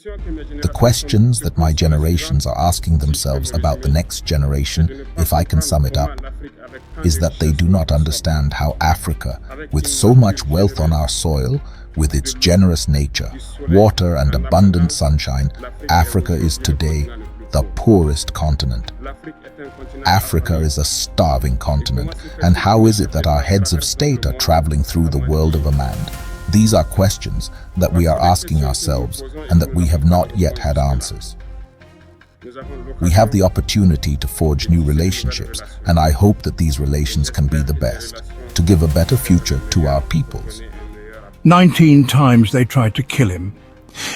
The questions that my generations are asking themselves about the next generation, if I can sum it up, is that they do not understand how Africa, with so much wealth on our soil, with its generous nature, water and abundant sunshine, Africa is today the poorest continent. Africa is a starving continent, and how is it that our heads of state are traveling through the world of a man? These are questions that we are asking ourselves and that we have not yet had answers. We have the opportunity to forge new relationships, and I hope that these relations can be the best, to give a better future to our peoples. 19 times they tried to kill him,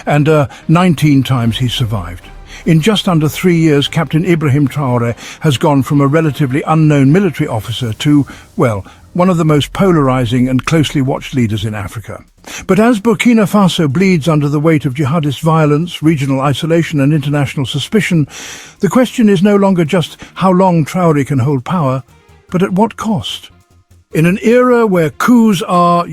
and 19 times he survived. In just under 3 years, Captain Ibrahim Traoré has gone from a relatively unknown military officer to, well, one of the most polarizing and closely watched leaders in Africa. But as Burkina Faso bleeds under the weight of jihadist violence, regional isolation and international suspicion, the question is no longer just how long Traoré can hold power, but at what cost? In an era where coups are,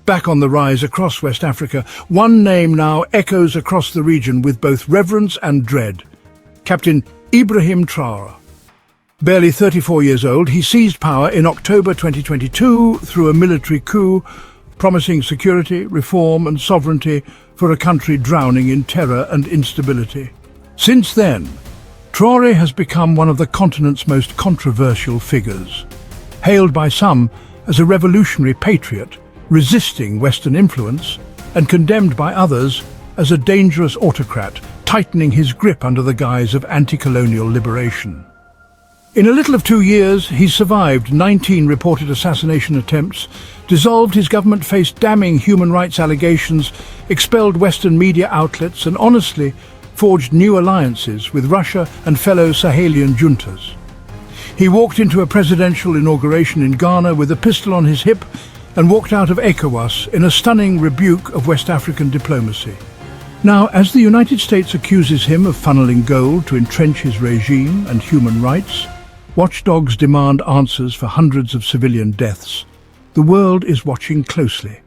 back on the rise across West Africa, one name now echoes across the region with both reverence and dread: Captain Ibrahim Traoré. Barely 34 years old, he seized power in October 2022 through a military coup, promising security, reform and sovereignty for a country drowning in terror and instability. Since then, Traoré has become one of the continent's most controversial figures. Hailed by some as a revolutionary patriot, resisting Western influence, and condemned by others as a dangerous autocrat, tightening his grip under the guise of anti-colonial liberation. In a little of 2 years, he survived 19 reported assassination attempts, dissolved his government, faced damning human rights allegations, expelled Western media outlets, and honestly forged new alliances with Russia and fellow Sahelian juntas. He walked into a presidential inauguration in Ghana with a pistol on his hip and walked out of ECOWAS in a stunning rebuke of West African diplomacy. Now, as the United States accuses him of funneling gold to entrench his regime and human rights, watchdogs demand answers for hundreds of civilian deaths. The world is watching closely.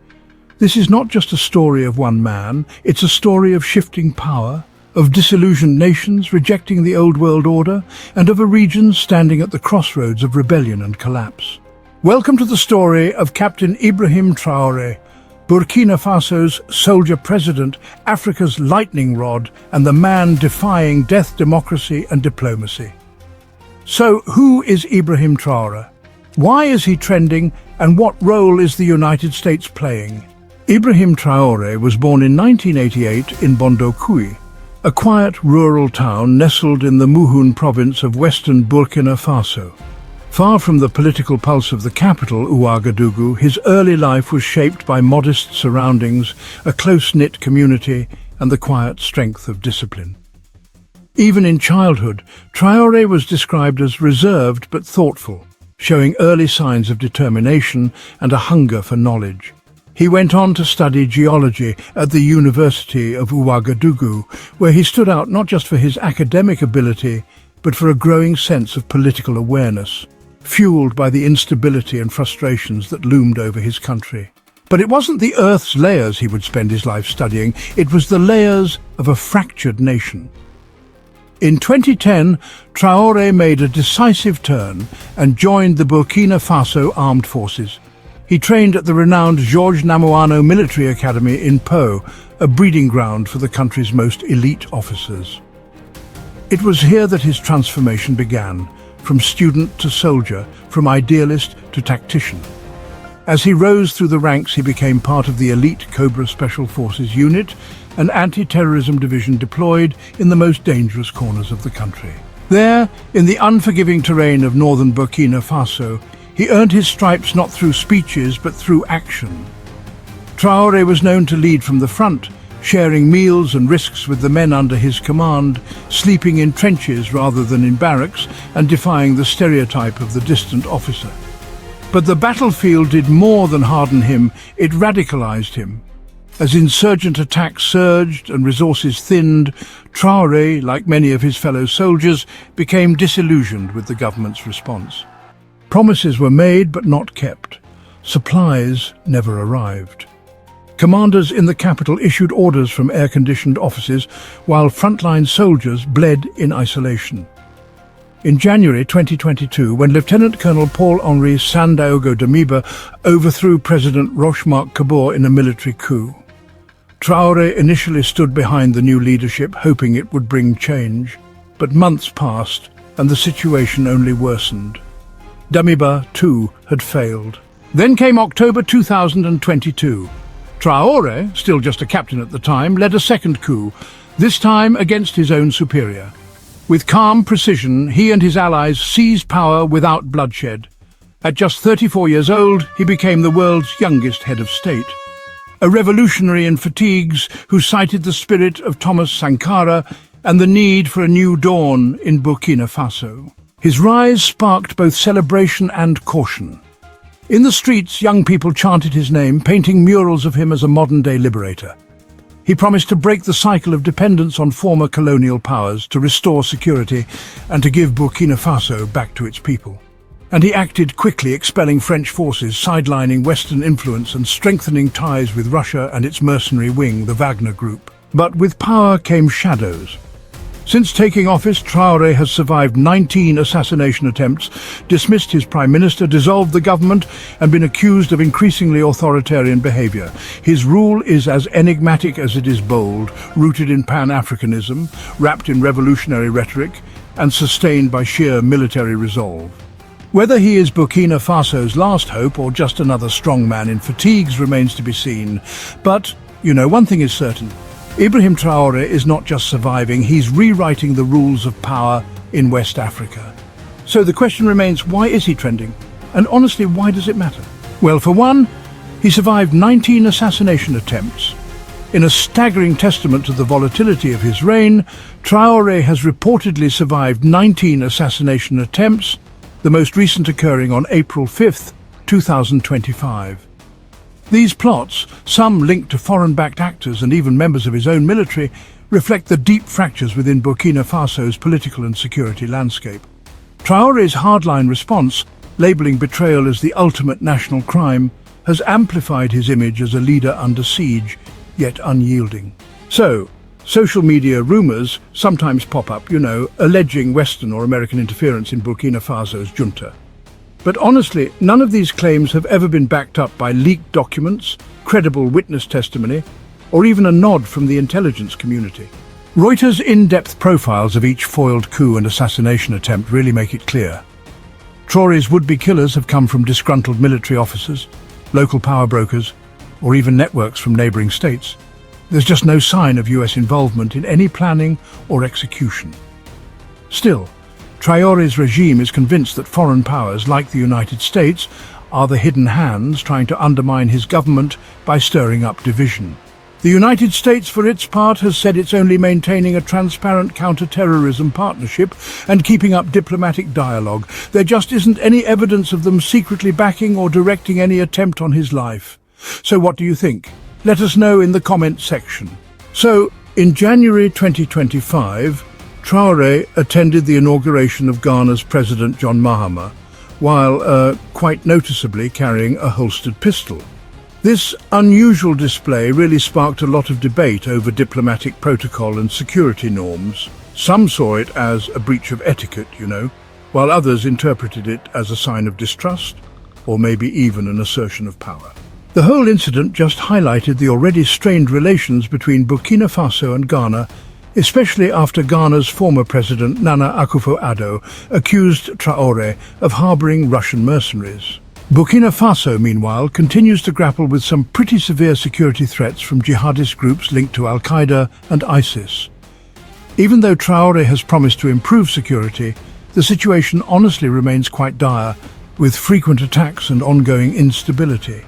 This is not just a story of one man, it's a story of shifting power, of disillusioned nations rejecting the old world order, and of a region standing at the crossroads of rebellion and collapse. Welcome to the story of Captain Ibrahim Traoré, Burkina Faso's soldier president, Africa's lightning rod, and the man defying death, democracy and diplomacy. So, who is Ibrahim Traoré? Why is he trending, and what role is the United States playing? Ibrahim Traoré was born in 1988 in Bondokui, a quiet rural town nestled in the Muhun province of western Burkina Faso. Far from the political pulse of the capital, Ouagadougou, his early life was shaped by modest surroundings, a close-knit community, and the quiet strength of discipline. Even in childhood, Traoré was described as reserved but thoughtful, showing early signs of determination and a hunger for knowledge. He went on to study geology at the University of Ouagadougou, where he stood out not just for his academic ability, but for a growing sense of political awareness, fueled by the instability and frustrations that loomed over his country. But it wasn't the Earth's layers he would spend his life studying, it was the layers of a fractured nation. In 2010, Traoré made a decisive turn and joined the Burkina Faso Armed Forces. He trained at the renowned Georges Namoano Military Academy in Po, a breeding ground for the country's most elite officers. It was here that his transformation began, from student to soldier, from idealist to tactician. As he rose through the ranks, he became part of the elite Cobra Special Forces unit, an anti-terrorism division deployed in the most dangerous corners of the country. There, in the unforgiving terrain of northern Burkina Faso, he earned his stripes not through speeches but through action. Traoré was known to lead from the front, sharing meals and risks with the men under his command, sleeping in trenches rather than in barracks, and defying the stereotype of the distant officer. But the battlefield did more than harden him, it radicalized him. As insurgent attacks surged and resources thinned, Traoré, like many of his fellow soldiers, became disillusioned with the government's response. Promises were made but not kept. Supplies never arrived. Commanders in the capital issued orders from air-conditioned offices, while frontline soldiers bled in isolation. In January 2022, when Lieutenant Colonel Paul-Henri Sandaogo Damiba overthrew President Roch-Marc Kabore in a military coup, Traoré initially stood behind the new leadership, hoping it would bring change. But months passed, and the situation only worsened. Damiba, too, had failed. Then came October 2022. Traoré, still just a captain at the time, led a second coup, this time against his own superior. With calm precision, he and his allies seized power without bloodshed. At just 34 years old, he became the world's youngest head of state. A revolutionary in fatigues who cited the spirit of Thomas Sankara and the need for a new dawn in Burkina Faso. His rise sparked both celebration and caution. In the streets, young people chanted his name, painting murals of him as a modern-day liberator. He promised to break the cycle of dependence on former colonial powers, to restore security, and to give Burkina Faso back to its people. And he acted quickly, expelling French forces, sidelining Western influence and strengthening ties with Russia and its mercenary wing, the Wagner group. But with power came shadows. Since taking office, Traoré has survived 19 assassination attempts, dismissed his prime minister, dissolved the government, and been accused of increasingly authoritarian behavior. His rule is as enigmatic as it is bold, rooted in Pan-Africanism, wrapped in revolutionary rhetoric, and sustained by sheer military resolve. Whether he is Burkina Faso's last hope or just another strongman in fatigues remains to be seen. But, one thing is certain. Ibrahim Traoré is not just surviving, he's rewriting the rules of power in West Africa. So the question remains, why is he trending? And honestly, why does it matter? Well, for one, he survived 19 assassination attempts. In a staggering testament to the volatility of his reign, Traoré has reportedly survived 19 assassination attempts, the most recent occurring on April 5, 2025. These plots, some linked to foreign-backed actors and even members of his own military, reflect the deep fractures within Burkina Faso's political and security landscape. Traoré's hardline response, labelling betrayal as the ultimate national crime, has amplified his image as a leader under siege, yet unyielding. So, social media rumours sometimes pop up, alleging Western or American interference in Burkina Faso's junta. But honestly, none of these claims have ever been backed up by leaked documents, credible witness testimony, or even a nod from the intelligence community. Reuters' in-depth profiles of each foiled coup and assassination attempt really make it clear. Traoré's would-be killers have come from disgruntled military officers, local power brokers, or even networks from neighbouring states. There's just no sign of US involvement in any planning or execution. Still, Traoré's regime is convinced that foreign powers, like the United States, are the hidden hands trying to undermine his government by stirring up division. The United States, for its part, has said it's only maintaining a transparent counter-terrorism partnership and keeping up diplomatic dialogue. There just isn't any evidence of them secretly backing or directing any attempt on his life. So what do you think? Let us know in the comment section. So, in January 2025, Traoré attended the inauguration of Ghana's President John Mahama, while quite noticeably carrying a holstered pistol. This unusual display really sparked a lot of debate over diplomatic protocol and security norms. Some saw it as a breach of etiquette, while others interpreted it as a sign of distrust, or maybe even an assertion of power. The whole incident just highlighted the already strained relations between Burkina Faso and Ghana, especially after Ghana's former president Nana Akufo-Addo accused Traoré of harbouring Russian mercenaries. Burkina Faso, meanwhile, continues to grapple with some pretty severe security threats from jihadist groups linked to Al-Qaeda and ISIS. Even though Traoré has promised to improve security, the situation honestly remains quite dire, with frequent attacks and ongoing instability.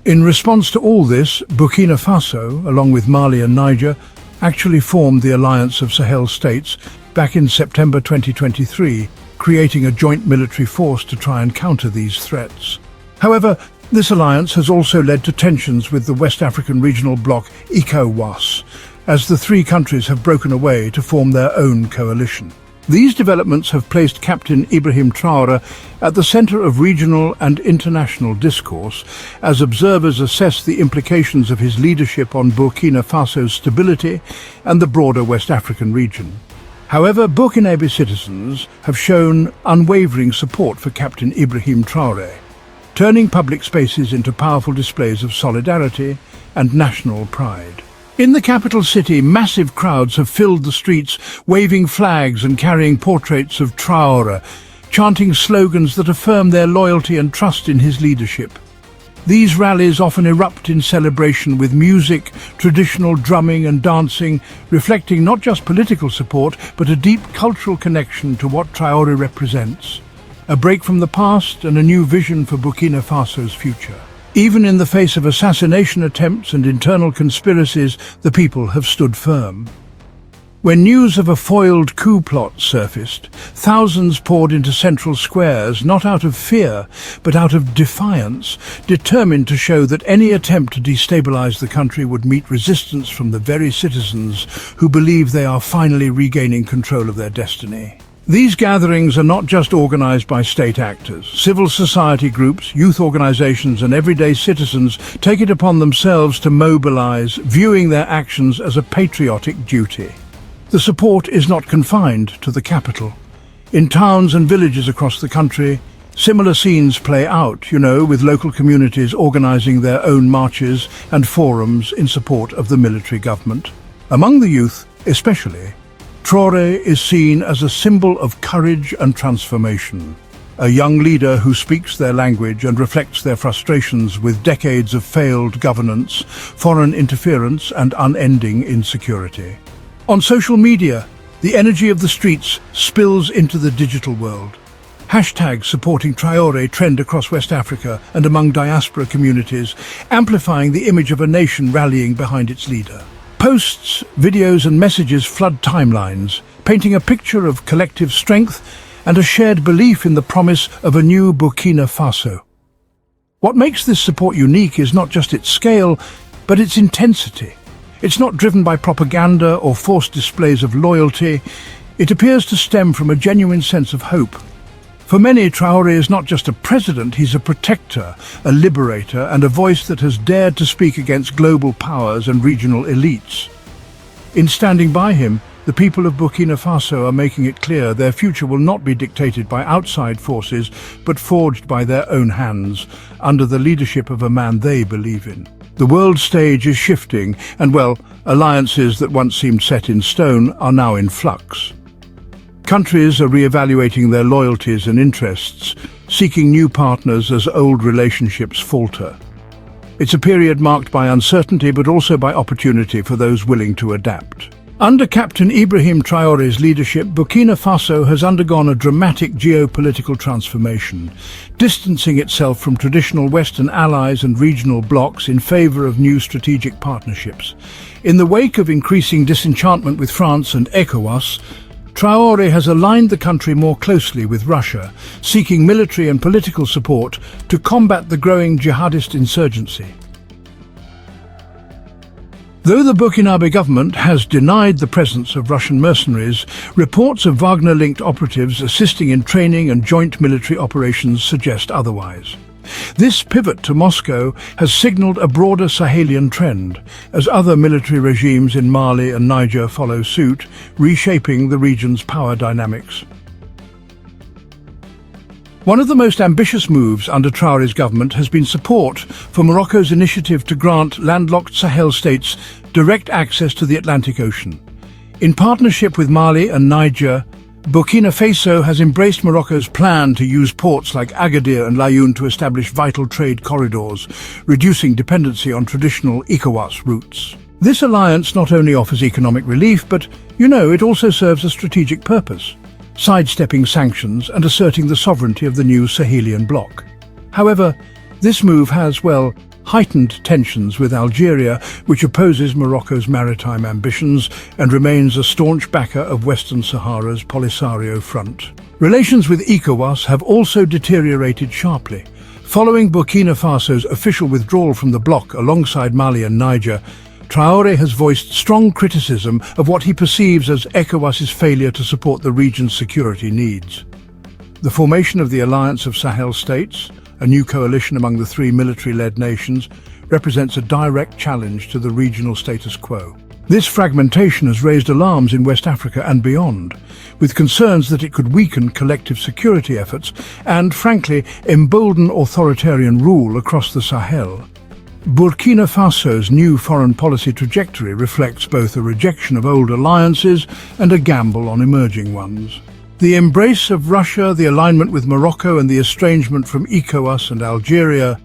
In response to all this, Burkina Faso, along with Mali and Niger, actually formed the Alliance of Sahel States back in September 2023, creating a joint military force to try and counter these threats. However, this alliance has also led to tensions with the West African regional bloc ECOWAS, as the three countries have broken away to form their own coalition. These developments have placed Captain Ibrahim Traoré at the center of regional and international discourse as observers assess the implications of his leadership on Burkina Faso's stability and the broader West African region. However, Burkinabe citizens have shown unwavering support for Captain Ibrahim Traoré, turning public spaces into powerful displays of solidarity and national pride. In the capital city, massive crowds have filled the streets, waving flags and carrying portraits of Traoré, chanting slogans that affirm their loyalty and trust in his leadership. These rallies often erupt in celebration with music, traditional drumming and dancing, reflecting not just political support, but a deep cultural connection to what Traoré represents. A break from the past and a new vision for Burkina Faso's future. Even in the face of assassination attempts and internal conspiracies, the people have stood firm. When news of a foiled coup plot surfaced, thousands poured into central squares, not out of fear, but out of defiance, determined to show that any attempt to destabilize the country would meet resistance from the very citizens who believe they are finally regaining control of their destiny. These gatherings are not just organized by state actors. Civil society groups, youth organizations and everyday citizens take it upon themselves to mobilize, viewing their actions as a patriotic duty. The support is not confined to the capital. In towns and villages across the country, similar scenes play out, with local communities organizing their own marches and forums in support of the military government. Among the youth, especially, Traoré is seen as a symbol of courage and transformation, a young leader who speaks their language and reflects their frustrations with decades of failed governance, foreign interference and unending insecurity. On social media, the energy of the streets spills into the digital world. Hashtags supporting Traoré trend across West Africa and among diaspora communities, amplifying the image of a nation rallying behind its leader. Posts, videos and messages flood timelines, painting a picture of collective strength and a shared belief in the promise of a new Burkina Faso. What makes this support unique is not just its scale, but its intensity. It's not driven by propaganda or forced displays of loyalty. It appears to stem from a genuine sense of hope. For many, Traoré is not just a president, he's a protector, a liberator, and a voice that has dared to speak against global powers and regional elites. In standing by him, the people of Burkina Faso are making it clear their future will not be dictated by outside forces, but forged by their own hands, under the leadership of a man they believe in. The world stage is shifting, and alliances that once seemed set in stone are now in flux. Countries are re-evaluating their loyalties and interests, seeking new partners as old relationships falter. It's a period marked by uncertainty but also by opportunity for those willing to adapt. Under Captain Ibrahim Traoré's leadership, Burkina Faso has undergone a dramatic geopolitical transformation, distancing itself from traditional Western allies and regional blocs in favor of new strategic partnerships. In the wake of increasing disenchantment with France and ECOWAS, Traoré has aligned the country more closely with Russia, seeking military and political support to combat the growing jihadist insurgency. Though the Burkinabe government has denied the presence of Russian mercenaries, reports of Wagner-linked operatives assisting in training and joint military operations suggest otherwise. This pivot to Moscow has signaled a broader Sahelian trend, as other military regimes in Mali and Niger follow suit, reshaping the region's power dynamics. One of the most ambitious moves under Traoré's government has been support for Morocco's initiative to grant landlocked Sahel states direct access to the Atlantic Ocean. In partnership with Mali and Niger, Burkina Faso has embraced Morocco's plan to use ports like Agadir and Laayoune to establish vital trade corridors, reducing dependency on traditional ECOWAS routes. This alliance not only offers economic relief, but, it also serves a strategic purpose, sidestepping sanctions and asserting the sovereignty of the new Sahelian bloc. However, this move has, heightened tensions with Algeria, which opposes Morocco's maritime ambitions and remains a staunch backer of Western Sahara's Polisario Front. Relations with ECOWAS have also deteriorated sharply. Following Burkina Faso's official withdrawal from the bloc alongside Mali and Niger, Traoré has voiced strong criticism of what he perceives as ECOWAS's failure to support the region's security needs. The formation of the Alliance of Sahel States, a new coalition among the three military-led nations, represents a direct challenge to the regional status quo. This fragmentation has raised alarms in West Africa and beyond, with concerns that it could weaken collective security efforts and, frankly, embolden authoritarian rule across the Sahel. Burkina Faso's new foreign policy trajectory reflects both a rejection of old alliances and a gamble on emerging ones. The embrace of Russia, the alignment with Morocco and the estrangement from ECOWAS and Algeria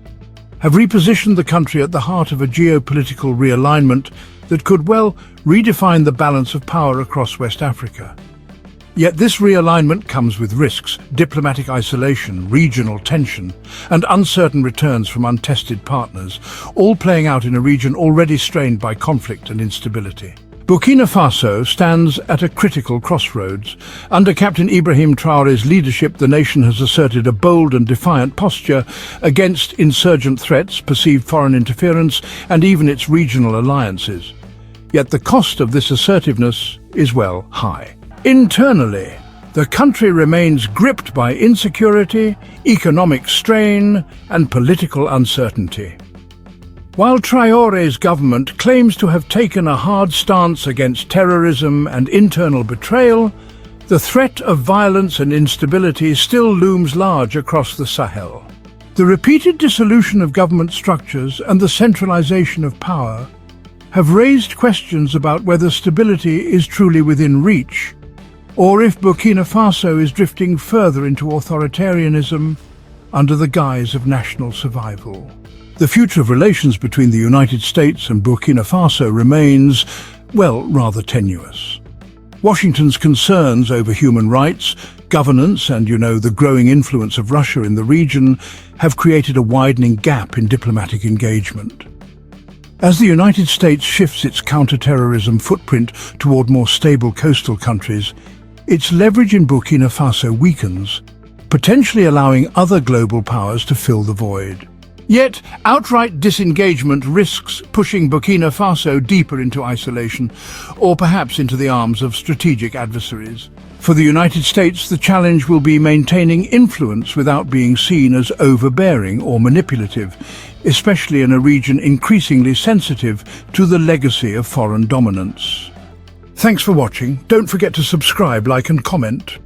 have repositioned the country at the heart of a geopolitical realignment that could well redefine the balance of power across West Africa. Yet this realignment comes with risks: diplomatic isolation, regional tension, and uncertain returns from untested partners, all playing out in a region already strained by conflict and instability. Burkina Faso stands at a critical crossroads. Under Captain Ibrahim Traoré's leadership, the nation has asserted a bold and defiant posture against insurgent threats, perceived foreign interference, and even its regional alliances. Yet the cost of this assertiveness is, well, high. Internally, the country remains gripped by insecurity, economic strain, and political uncertainty. While Traoré's government claims to have taken a hard stance against terrorism and internal betrayal, the threat of violence and instability still looms large across the Sahel. The repeated dissolution of government structures and the centralization of power have raised questions about whether stability is truly within reach, or if Burkina Faso is drifting further into authoritarianism under the guise of national survival. The future of relations between the United States and Burkina Faso remains, well, rather tenuous. Washington's concerns over human rights, governance and, the growing influence of Russia in the region have created a widening gap in diplomatic engagement. As the United States shifts its counter-terrorism footprint toward more stable coastal countries, its leverage in Burkina Faso weakens, potentially allowing other global powers to fill the void. Yet, outright disengagement risks pushing Burkina Faso deeper into isolation, or perhaps into the arms of strategic adversaries. For the United States, the challenge will be maintaining influence without being seen as overbearing or manipulative, especially in a region increasingly sensitive to the legacy of foreign dominance. Thanks for watching. Don't forget to subscribe, like and comment.